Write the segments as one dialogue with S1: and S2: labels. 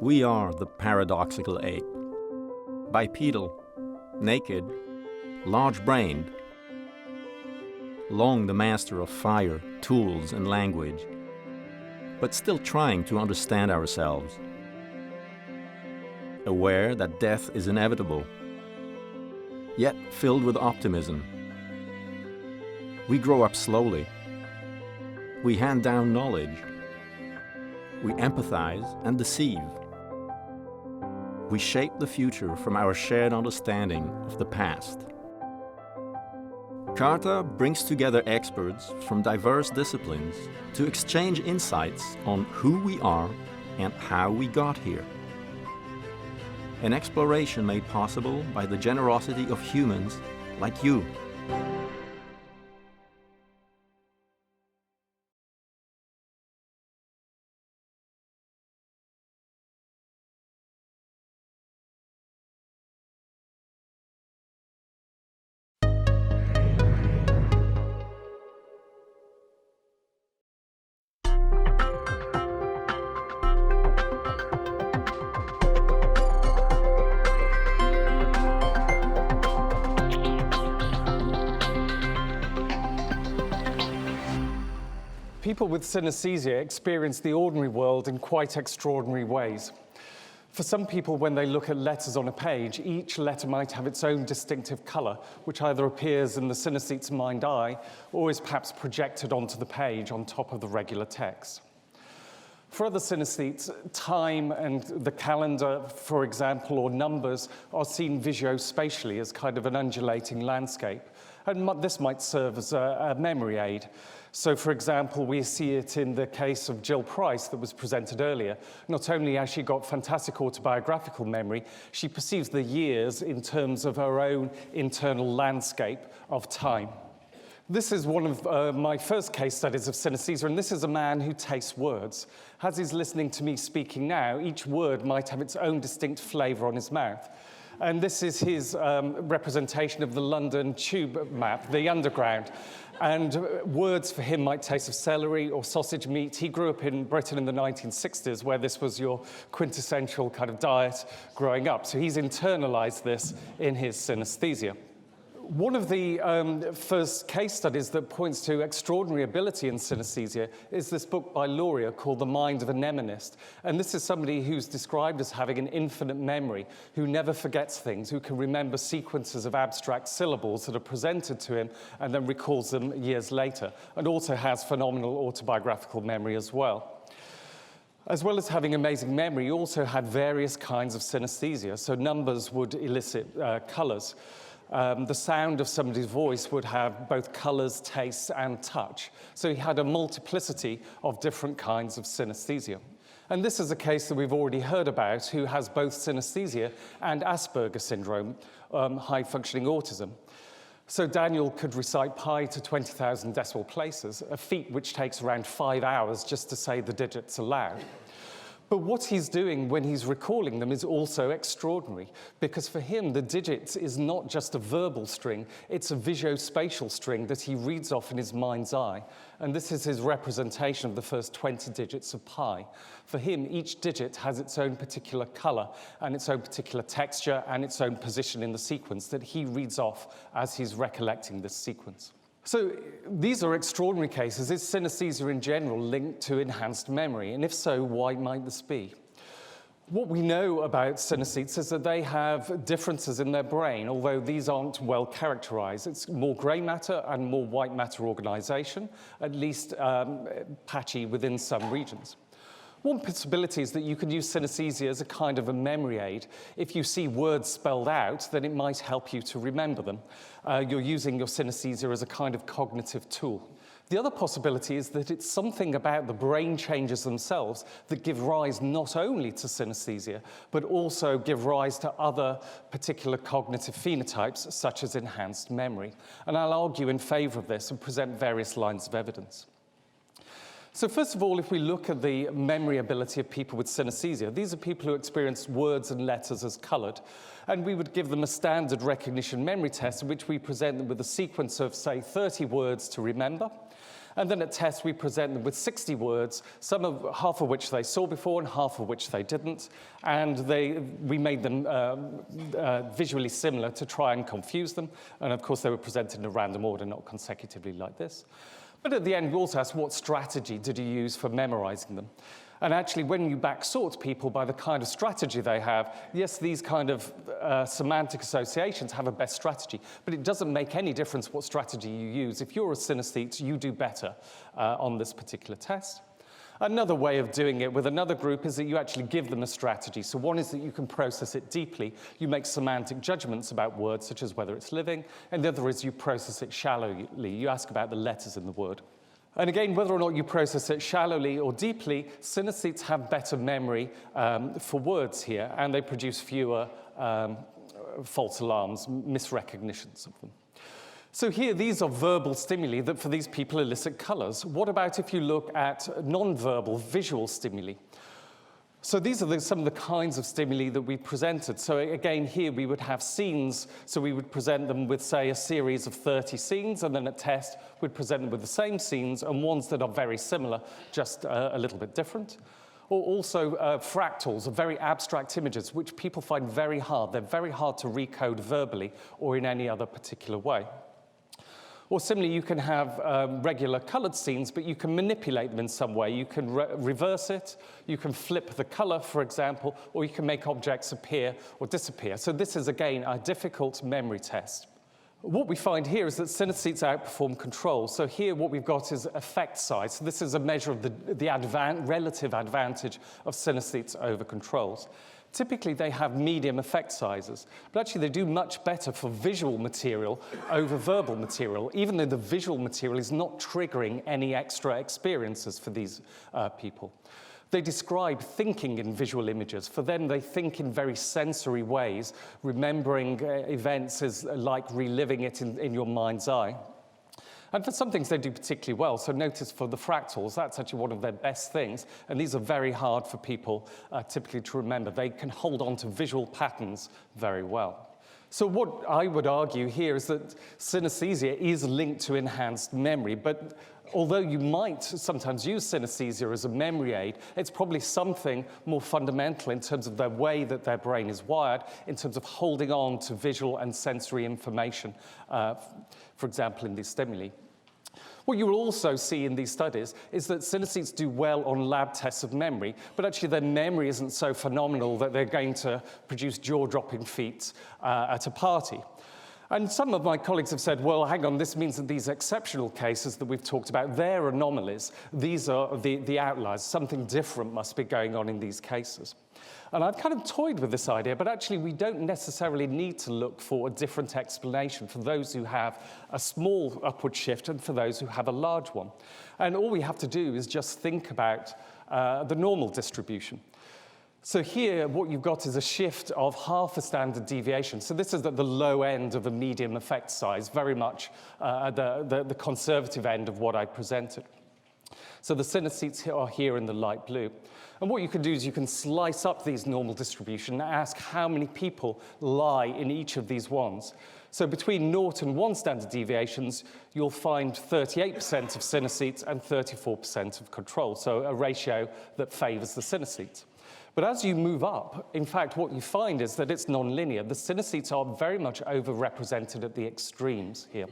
S1: We are the paradoxical ape. Bipedal, naked, large-brained, long the master of fire, tools, and language, but still trying to understand ourselves. Aware that death is inevitable, yet filled with optimism. We grow up slowly. We hand down knowledge. We empathize and deceive. We shape the future from our shared understanding of the past. CARTA brings together experts from diverse disciplines to exchange insights on who we are and how we got here. An exploration made possible by the generosity of humans like you.
S2: People with synesthesia experience the ordinary world in quite extraordinary ways. For some people, when they look at letters on a page, each letter might have its own distinctive colour, which either appears in the synesthete's mind eye or is perhaps projected onto the page on top of the regular text. For other synesthetes, time and the calendar, for example, or numbers are seen visuospatially as kind of an undulating landscape. And this might serve as a memory aid. So, for example, we see it in the case of Jill Price that was presented earlier. Not only has she got fantastic autobiographical memory, she perceives the years in terms of her own internal landscape of time. This is one of my first case studies of synesthesia, and this is a man who tastes words. As he's listening to me speaking now, each word might have its own distinct flavour on his mouth. And this is his representation of the London tube map, the Underground. And words for him might taste of celery or sausage meat. He grew up in Britain in the 1960s, where this was your quintessential kind of diet growing up. So he's internalized this in his synesthesia. One of the first case studies that points to extraordinary ability in synesthesia is this book by Luria called The Mind of a Mnemonist. And this is somebody who's described as having an infinite memory, who never forgets things, who can remember sequences of abstract syllables that are presented to him and then recalls them years later, and also has phenomenal autobiographical memory as well. As well as having amazing memory, he also had various kinds of synesthesia. So numbers would elicit colours. The sound of somebody's voice would have both colours, tastes, and touch. So he had a multiplicity of different kinds of synesthesia. And this is a case that we've already heard about, who has both synesthesia and Asperger syndrome, high-functioning autism. So Daniel could recite pi to 20,000 decimal places, a feat which takes around 5 hours just to say the digits aloud. But what he's doing when he's recalling them is also extraordinary, because for him, the digits is not just a verbal string, it's a visuospatial string that he reads off in his mind's eye. And this is his representation of the first 20 digits of pi. For him, each digit has its own particular color and its own particular texture and its own position in the sequence that he reads off as he's recollecting this sequence. So these are extraordinary cases. Is synesthesia in general linked to enhanced memory? And if so, why might this be? What we know about synesthetes is that they have differences in their brain, although these aren't well characterized. It's more gray matter and more white matter organization, at least patchy within some regions. One possibility is that you can use synesthesia as a kind of a memory aid. If you see words spelled out, then it might help you to remember them. You're using your synesthesia as a kind of cognitive tool. The other possibility is that it's something about the brain changes themselves that give rise not only to synesthesia, but also give rise to other particular cognitive phenotypes, such as enhanced memory. And I'll argue in favor of this and present various lines of evidence. So first of all, if we look at the memory ability of people with synesthesia, these are people who experience words and letters as coloured. And we would give them a standard recognition memory test in which we present them with a sequence of, say, 30 words to remember. And then at test, we present them with 60 words, half of which they saw before and half of which they didn't. And we made them visually similar to try and confuse them. And of course, they were presented in a random order, not consecutively like this. But at the end, we also asked, what strategy did you use for memorizing them? And actually, when you backsort people by the kind of strategy they have, yes, these kind of semantic associations have a best strategy, but it doesn't make any difference what strategy you use. If you're a synesthete, you do better on this particular test. Another way of doing it with another group is that you actually give them a strategy. So one is that you can process it deeply. You make semantic judgments about words, such as whether it's living, and the other is you process it shallowly. You ask about the letters in the word. And again, whether or not you process it shallowly or deeply, synesthetes have better memory for words here, and they produce fewer false alarms, misrecognitions of them. So here, these are verbal stimuli that for these people elicit colors. What about if you look at non-verbal visual stimuli? So these are some of the kinds of stimuli that we presented. So again, here we would have scenes. So we would present them with, say, a series of 30 scenes, and then at test, we'd present them with the same scenes and ones that are very similar, just a little bit different. Or also fractals, or very abstract images, which people find very hard. They're very hard to recode verbally or in any other particular way. Or similarly, you can have regular colored scenes, but you can manipulate them in some way. You can reverse it, you can flip the color, for example, or you can make objects appear or disappear. So this is, again, a difficult memory test. What we find here is that synesthetes outperform control. So here what we've got is effect size. So this is a measure of the relative advantage of synesthetes over controls. Typically, they have medium effect sizes, but actually they do much better for visual material over verbal material, even though the visual material is not triggering any extra experiences for these people. They describe thinking in visual images. For them, they think in very sensory ways. Remembering events is like reliving it in your mind's eye. And for some things, they do particularly well. So notice for the fractals, that's actually one of their best things. And these are very hard for people typically to remember. They can hold on to visual patterns very well. So what I would argue here is that synesthesia is linked to enhanced memory. But although you might sometimes use synesthesia as a memory aid, it's probably something more fundamental in terms of the way that their brain is wired, in terms of holding on to visual and sensory information, for example, in these stimuli. What you will also see in these studies is that synesthetes do well on lab tests of memory, but actually their memory isn't so phenomenal that they're going to produce jaw-dropping feats at a party. And some of my colleagues have said, well, hang on, this means that these exceptional cases that we've talked about, they're anomalies. These are the outliers. Something different must be going on in these cases. And I've kind of toyed with this idea, but actually we don't necessarily need to look for a different explanation for those who have a small upward shift and for those who have a large one. And all we have to do is just think about the normal distribution. So here, what you've got is a shift of half a standard deviation. So this is at the low end of a medium effect size, very much the conservative end of what I presented. So the synesthetes are here in the light blue. And what you can do is you can slice up these normal distribution and ask how many people lie in each of these ones. So between 0 and 1 standard deviations, you'll find 38% of synesthetes and 34% of control, so a ratio that favors the synesthetes. But as you move up, in fact, what you find is that it's nonlinear. The synesthetes are very much overrepresented at the extremes here.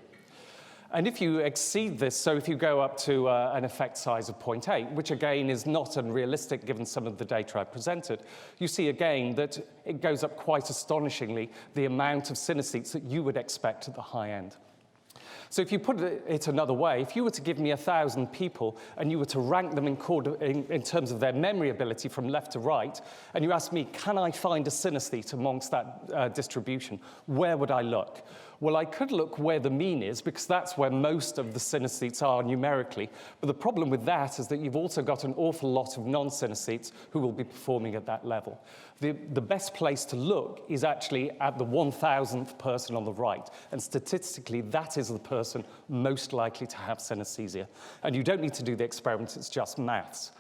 S2: And if you exceed this, so if you go up to an effect size of 0.8, which again is not unrealistic given some of the data I presented, you see again that it goes up quite astonishingly the amount of synesthetes that you would expect at the high end. So if you put it another way, if you were to give me 1,000 people and you were to rank them in terms of their memory ability from left to right, and you asked me, can I find a synesthete amongst that distribution, where would I look? Well, I could look where the mean is, because that's where most of the synesthetes are numerically. But the problem with that is that you've also got an awful lot of non-synesthetes who will be performing at that level. The best place to look is actually at the 1,000th person on the right. And statistically, that is the person most likely to have synesthesia. And you don't need to do the experiment, it's just maths.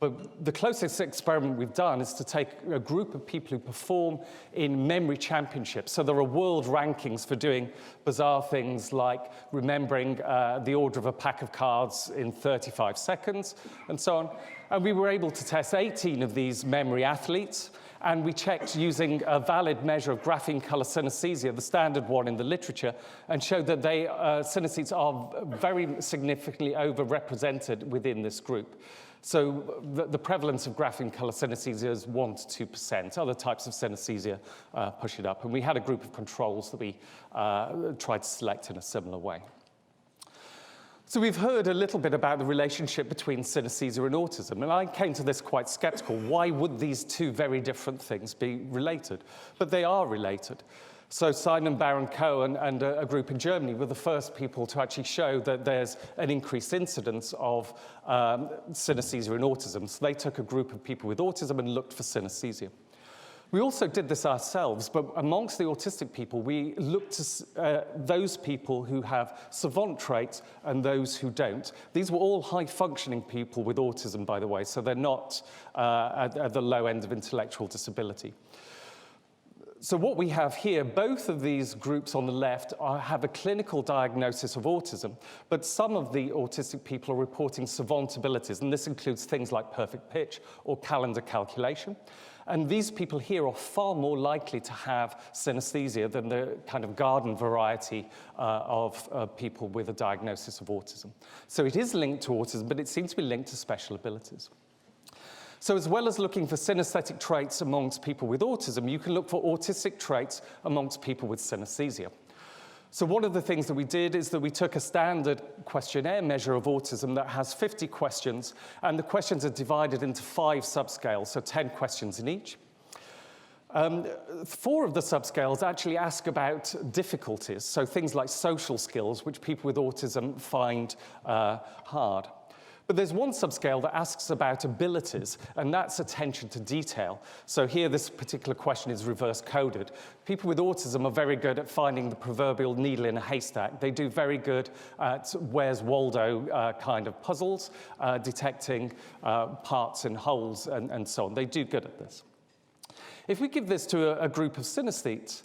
S2: But the closest experiment we've done is to take a group of people who perform in memory championships. So there are world rankings for doing bizarre things like remembering the order of a pack of cards in 35 seconds and so on. And we were able to test 18 of these memory athletes, and we checked using a valid measure of grapheme color synesthesia, the standard one in the literature, and showed that synesthetes are very significantly overrepresented within this group. So the prevalence of grapheme color synesthesia is 1 to 2%. Other types of synesthesia push it up. And we had a group of controls that we tried to select in a similar way. So we've heard a little bit about the relationship between synesthesia and autism, and I came to this quite skeptical. Why would these two very different things be related? But they are related. So Simon Baron-Cohen and a group in Germany were the first people to actually show that there's an increased incidence of synesthesia in autism. So they took a group of people with autism and looked for synesthesia. We also did this ourselves, but amongst the autistic people, we looked to those people who have savant traits and those who don't. These were all high-functioning people with autism, by the way, so they're not at the low end of intellectual disability. So what we have here, both of these groups on the left have a clinical diagnosis of autism, but some of the autistic people are reporting savant abilities, and this includes things like perfect pitch or calendar calculation. And these people here are far more likely to have synesthesia than the kind of garden variety of people with a diagnosis of autism. So it is linked to autism, but it seems to be linked to special abilities. So as well as looking for synesthetic traits amongst people with autism, you can look for autistic traits amongst people with synesthesia. So one of the things that we did is that we took a standard questionnaire measure of autism that has 50 questions, and the questions are divided into 5 subscales, so 10 questions in each. 4 of the subscales actually ask about difficulties, so things like social skills, which people with autism find hard. But there's one subscale that asks about abilities, and that's attention to detail. So here, this particular question is reverse coded. People with autism are very good at finding the proverbial needle in a haystack. They do very good at Where's Waldo kind of puzzles, detecting parts and holes and so on. They do good at this. If we give this to a group of synesthetes,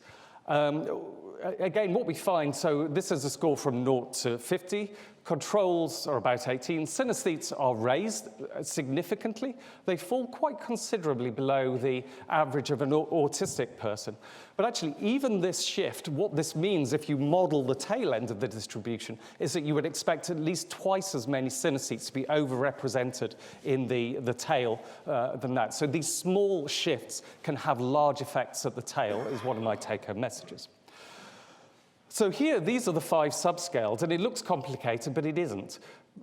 S2: again, what we find, so this is a score from 0 to 50. Controls are about 18. Synesthetes are raised significantly. They fall quite considerably below the average of an autistic person. But actually, even this shift, what this means if you model the tail end of the distribution, is that you would expect at least twice as many synesthetes to be overrepresented in the tail than that. So these small shifts can have large effects at the tail, is one of my take-home messages. So here, these are the 5 subscales, and it looks complicated, but it isn't.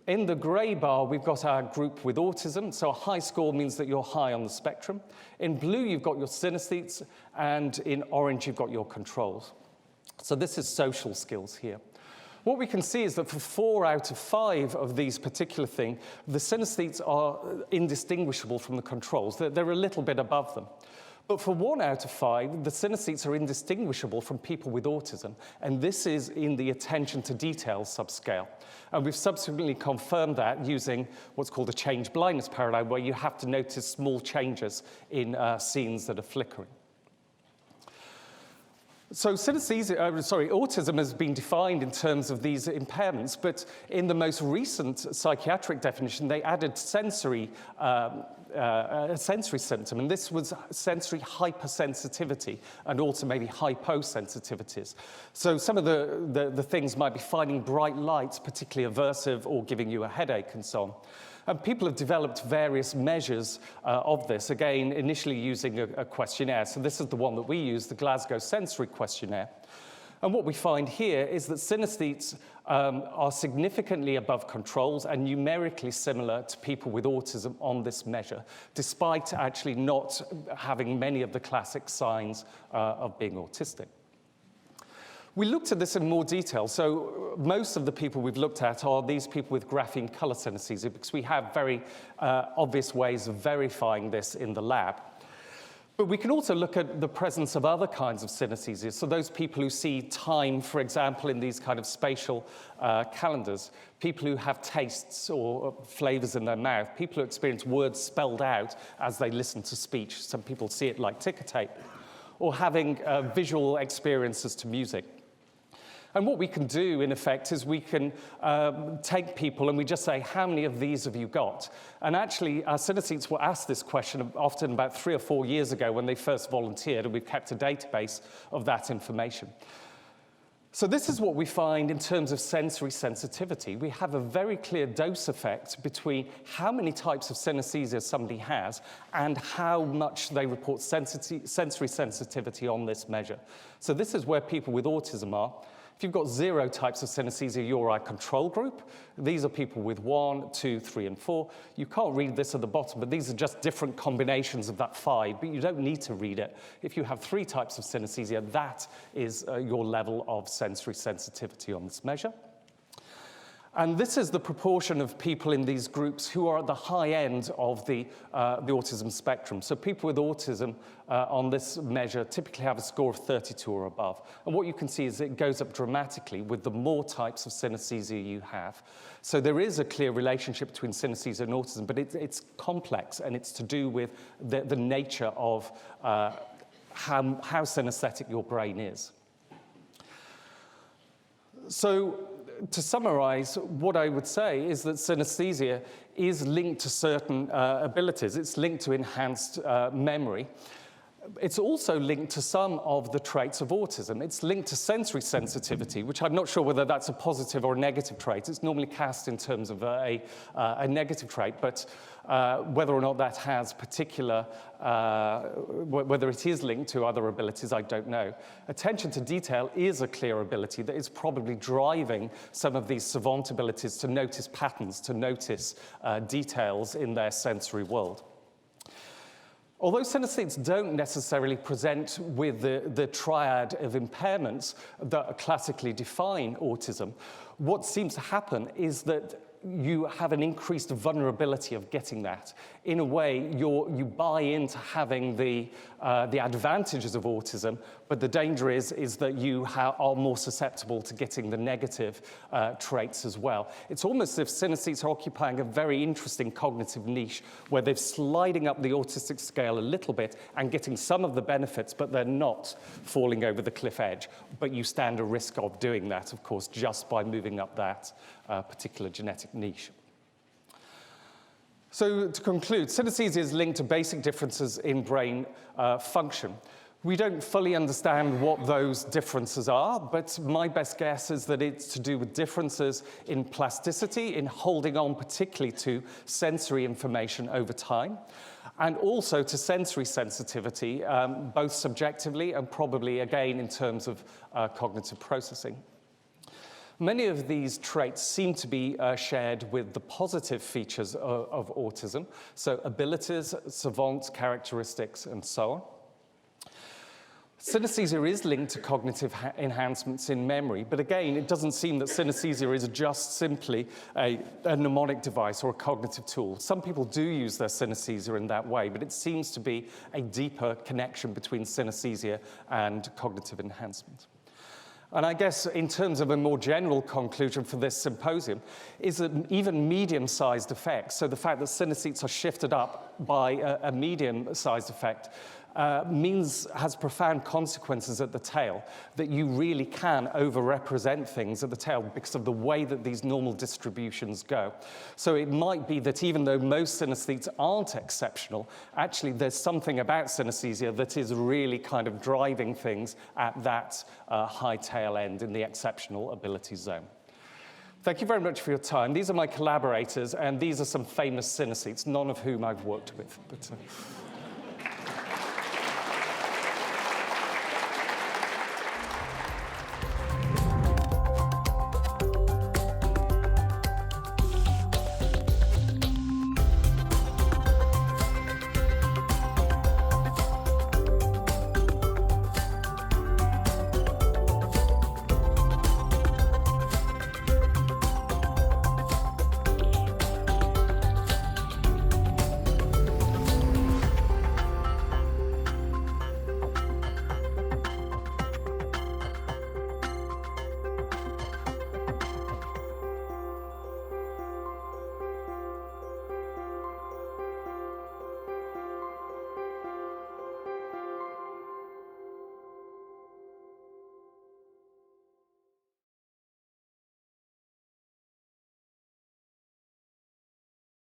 S2: In the grey bar, we've got our group with autism, so a high score means that you're high on the spectrum. In blue, you've got your synesthetes, and in orange, you've got your controls. So this is social skills here. What we can see is that for 4 out of 5 of these particular things, the synesthetes are indistinguishable from the controls. They're a little bit above them. But for 1 out of 5, the synesthetes are indistinguishable from people with autism, and this is in the attention to detail subscale. And we've subsequently confirmed that using what's called a change blindness paradigm, where you have to notice small changes in scenes that are flickering. So autism has been defined in terms of these impairments, but in the most recent psychiatric definition, they added sensory symptom, and this was sensory hypersensitivity and also maybe hyposensitivities. So some of the things might be finding bright lights particularly aversive or giving you a headache and so on. And people have developed various measures of this, again, initially using a questionnaire. So this is the one that we use, the Glasgow Sensory Questionnaire. And what we find here is that synesthetes are significantly above controls and numerically similar to people with autism on this measure, despite actually not having many of the classic signs of being autistic. We looked at this in more detail. So most of the people we've looked at are these people with grapheme color synesthesia, because we have very obvious ways of verifying this in the lab. But we can also look at the presence of other kinds of synesthesias. So those people who see time, for example, in these kind of spatial calendars, people who have tastes or flavors in their mouth, people who experience words spelled out as they listen to speech. Some people see it like ticker tape, or having visual experiences to music. And what we can do, in effect, is we can take people and we just say, how many of these have you got? And actually, our synesthetes were asked this question often about 3 or 4 years ago when they first volunteered, and we've kept a database of that information. So this is what we find in terms of sensory sensitivity. We have a very clear dose effect between how many types of synesthesia somebody has and how much they report sensory sensitivity on this measure. So this is where people with autism are. If you've got 0 types of synesthesia, you're our control group. These are people with 1, 2, 3, and 4. You can't read this at the bottom, but these are just different combinations of that 5, but you don't need to read it. If you have 3 types of synesthesia, that is your level of sensory sensitivity on this measure. And this is the proportion of people in these groups who are at the high end of the autism spectrum. So people with autism on this measure typically have a score of 32 or above. And what you can see is it goes up dramatically with the more types of synesthesia you have. So there is a clear relationship between synesthesia and autism, but it's complex, and it's to do with the nature of how synesthetic your brain is. So, to summarize, what I would say is that synesthesia is linked to certain abilities. It's linked to enhanced memory. It's also linked to some of the traits of autism. It's linked to sensory sensitivity, which I'm not sure whether that's a positive or a negative trait. It's normally cast in terms of a negative trait, but whether or not that has particular, whether it is linked to other abilities, I don't know. Attention to detail is a clear ability that is probably driving some of these savant abilities to notice patterns, to notice details in their sensory world. Although synesthetes don't necessarily present with the triad of impairments that classically define autism, what seems to happen is that you have an increased vulnerability of getting that. In a way, you buy into having the advantages of autism, but the danger is that you are more susceptible to getting the negative traits as well. It's almost as if synesthetes are occupying a very interesting cognitive niche where they're sliding up the autistic scale a little bit and getting some of the benefits, but they're not falling over the cliff edge. But you stand a risk of doing that, of course, just by moving up that particular genetic niche. So to conclude, synesthesia is linked to basic differences in brain function. We don't fully understand what those differences are, but my best guess is that it's to do with differences in plasticity, in holding on particularly to sensory information over time, and also to sensory sensitivity, both subjectively and probably, again, in terms of cognitive processing. Many of these traits seem to be shared with the positive features of autism, so abilities, savant characteristics, and so on. Synesthesia is linked to cognitive enhancements in memory, but again, it doesn't seem that synesthesia is just simply a mnemonic device or a cognitive tool. Some people do use their synesthesia in that way, but it seems to be a deeper connection between synesthesia and cognitive enhancement. And I guess in terms of a more general conclusion for this symposium is that even medium-sized effects, so the fact that synesthetes are shifted up by a medium-sized effect, has profound consequences at the tail, that you really can overrepresent things at the tail because of the way that these normal distributions go. So it might be that even though most synesthetes aren't exceptional, actually there's something about synesthesia that is really kind of driving things at that high tail end in the exceptional ability zone. Thank you very much for your time. These are my collaborators, and these are some famous synesthetes, none of whom I've worked with. But,